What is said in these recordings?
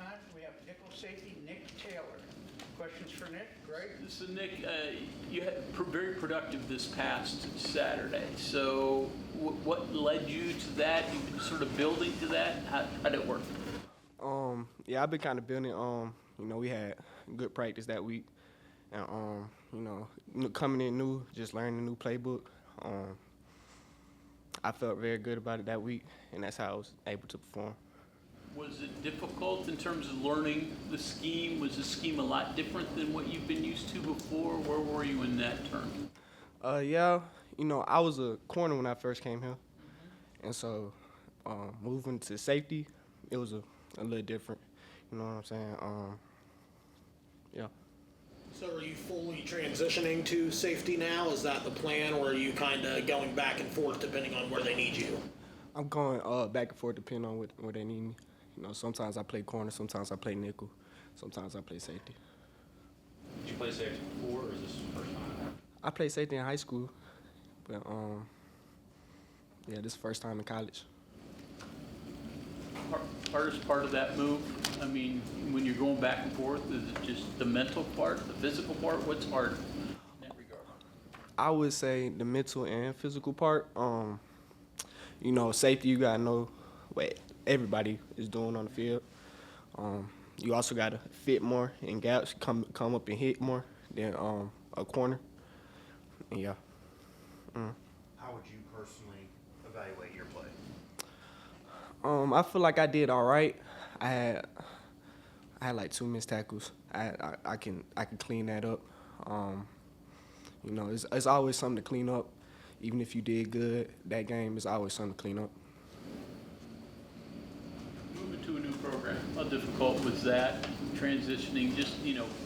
time, we have nickel safety Nick Taylor. Questions for Nick? Greg? So Nick, you had very productive this past Saturday. So what led you to that? You've been sort of building to that. How did it work? Yeah, I've been kind of building. We had good practice that week, and coming in new, just learning a new playbook. I felt very good about it that week, and that's how I was able to perform. Was it difficult in terms of learning the scheme? Was the scheme a lot different than what you've been used to before? Where were you in that term? Yeah, I was a corner when I first came here, and so moving to safety, it was a little different. You know what I'm saying? Yeah. So are you fully transitioning to safety now? Is that the plan, or are you kind of going back and forth depending on where they need you? I'm going back and forth depending on where they need me. Sometimes I play corner, sometimes I play nickel, sometimes I play safety. Did you play safety before, or is this the first time? I played safety in high school, but yeah, this is the first time in college. Hardest part of that move? I mean, when you're going back and forth, is it just the mental part, the physical part? What's hard in that regard? I would say the mental and physical part. Safety, you gotta know what everybody is doing on the field. You also gotta fit more in gaps, come up and hit more than a corner. And yeah. How would you personally evaluate your play? I feel like I did all right. I had like 2 missed tackles. I can clean that up. It's always something to clean up. Even if you did good that game, it's always something to clean up. Moving to a new program, how difficult was that? Transitioning, just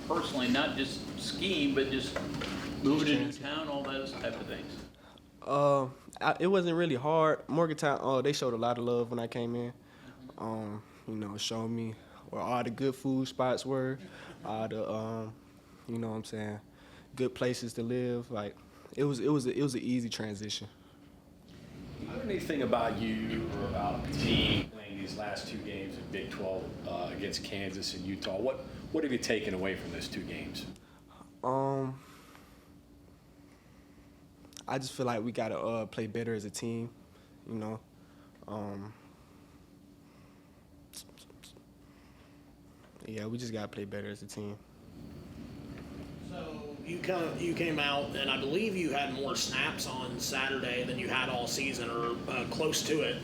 personally, not just scheme, but just moving to a new town, all those type of things. It wasn't really hard. Morgantown, they showed a lot of love when I came in. Showed me where all the good food spots were, all the, good places to live. Like, it was an easy transition. How did anything about you or about the team playing these last 2 games in Big 12 against Kansas and Utah? What have you taken away from those 2 games? I just feel like we gotta play better as a team. Yeah, we just gotta play better as a team. So you came out, and I believe you had more snaps on Saturday than you had all season, or close to it.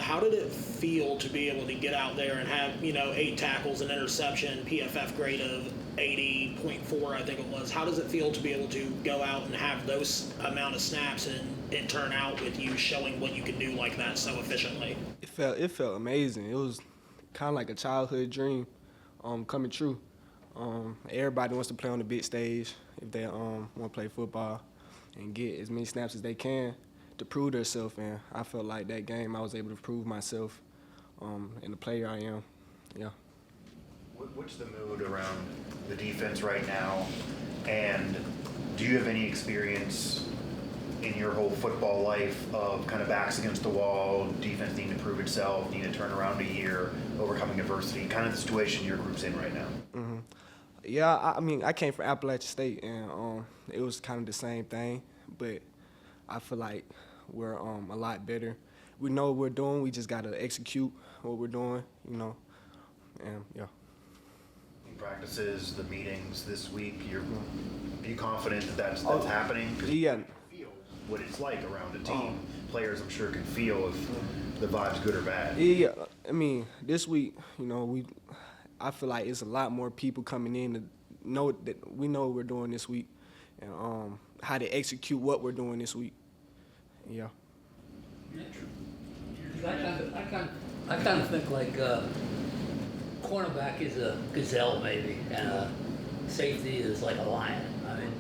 How did it feel to be able to get out there and have 8 tackles, an interception, PFF grade of 80.4, I think it was? How does it feel to be able to go out and have those amount of snaps and it turn out with you showing what you can do like that so efficiently? It felt amazing. It was kind of like a childhood dream coming true. Everybody wants to play on the big stage if they want to play football and get as many snaps as they can to prove themselves. And I felt like that game I was able to prove myself and the player I am. Yeah. What's the mood around the defense right now? And do you have any experience in your whole football life of kind of backs against the wall, defense needing to prove itself, needing to turn around a year, overcoming adversity, kind of the situation your group's in right now? Mm-hmm. Yeah, I came from Appalachian State, and it was kind of the same thing, but I feel like we're a lot better. We know what we're doing. We just got to execute what we're doing, and yeah. Practices, the meetings this week, are you confident that that's happening? Because Yeah. you feel what it's like around a team. Players, I'm sure, can feel if the vibe's good or bad. Yeah, this week, I feel like it's a lot more people coming in to know that we know what we're doing this week and how to execute what we're doing this week. Yeah. I kind of think like cornerback is a gazelle maybe, and safety is like a lion. I mean,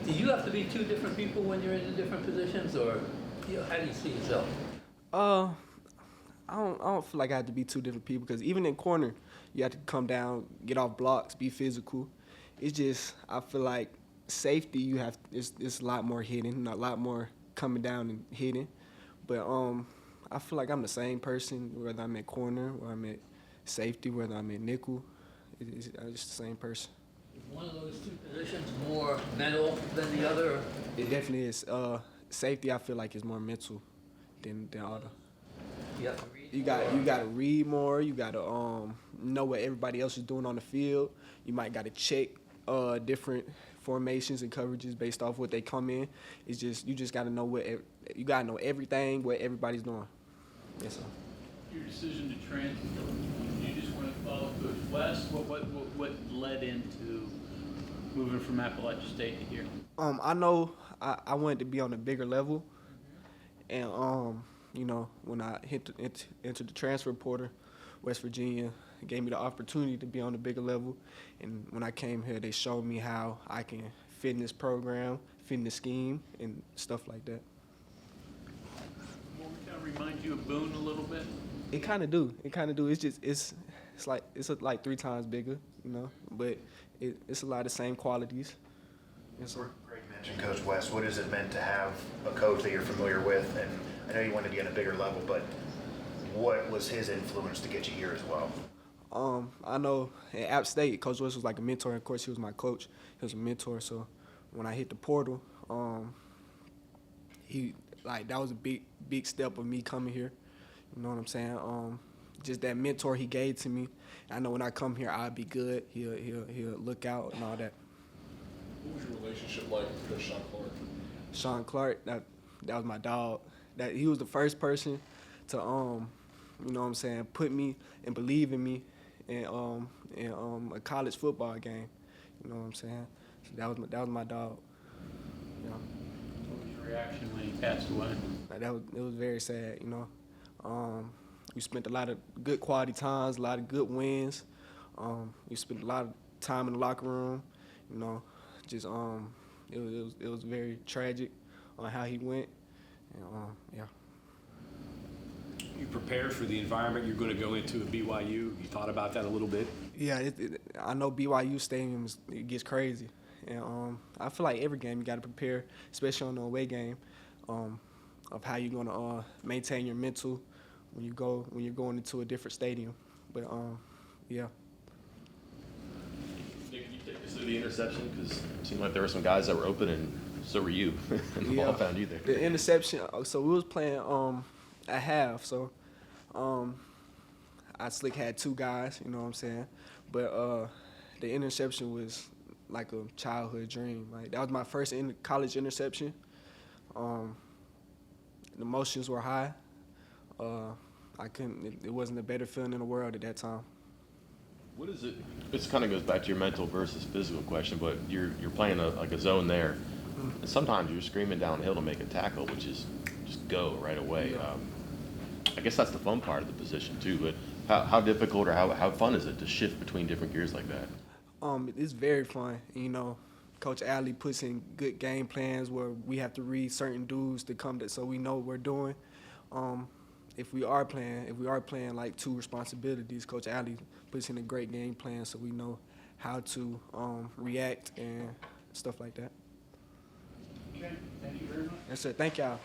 do you have to be 2 different people when you're in the different positions, or how do you see yourself? I don't feel like I have to be 2 different people, because even in corner, you have to come down, get off blocks, be physical. It's just, I feel like safety, it's a lot more hitting, a lot more coming down and hitting. But I feel like I'm the same person whether I'm at corner or I'm at safety, whether I'm in nickel. It's the same person. Is one of those two positions more mental than the other? It definitely is. Safety, I feel like, is more mental than all the. You have to read. You got to read more. You got to know what everybody else is doing on the field. You might got to check different formations and coverages based off what they come in. It's just you just got to know you got to know everything what everybody's doing. Yes, sir. Your decision to transfer, you just want to follow Coach West? What led into moving from Appalachia State to here? I know I wanted to be on a bigger level, and you know, when I entered the transfer portal, West Virginia gave me the opportunity to be on a bigger level, and when I came here, they showed me how I can fit in this program, fit in the scheme, and stuff like that. Well, we kind of remind you of Boone a little bit. It kind of do. It's just it's like 3 times bigger, you know, but it's a lot of the same qualities. And so, Greg mentioned Coach West. What has it meant to have a coach that you're familiar with? And I know you wanted to be on a bigger level, but what was his influence to get you here as well? I know at App State, Coach West was like a mentor. Of course, he was my coach. He was a mentor. So when I hit the portal, that was a big step of me coming here. You know what I'm saying? Just that mentor he gave to me. I know when I come here, I'll be good. He'll look out and all that. What was your relationship like with Coach Sean Clark? Sean Clark, that was my dog. That he was the first person to you know what I'm saying, put me and believe in me in a college football game. You know what I'm saying? So that was my dog. You know? What was your reaction when he passed away? It was very sad, you know. We spent a lot of good quality times, a lot of good wins. We spent a lot of time in the locker room, you know. Just it was very tragic on how he went. And, yeah. You prepared for the environment you're going to go into at BYU? You thought about that a little bit? Yeah, I know BYU stadium it gets crazy, and I feel like every game you got to prepare, especially on the away game, of how you're gonna maintain your mental when you're going into a different stadium. But yeah. Nick, can you take us through the interception? Because it seemed like there were some guys that were open, and so were you. And the ball found you there. The interception. So we was playing at half. So I slick had 2 guys. You know what I'm saying? But the interception was like a childhood dream. Like that was my first college interception. The emotions were high. It wasn't a better feeling in the world at that time. What is it? This kind of goes back to your mental versus physical question, but you're playing a zone there, and sometimes you're screaming downhill to make a tackle, which is just go right away. I guess that's the fun part of the position too. But how difficult or how fun is it to shift between different gears like that? It's very fun. You know, Coach Alley puts in good game plans where we have to read certain dudes to come so we know what we're doing. If we are playing like 2 responsibilities, Coach Alley puts in a great game plan so we know how to react and stuff like that. Okay, thank you very much. Yes, sir. Thank y'all.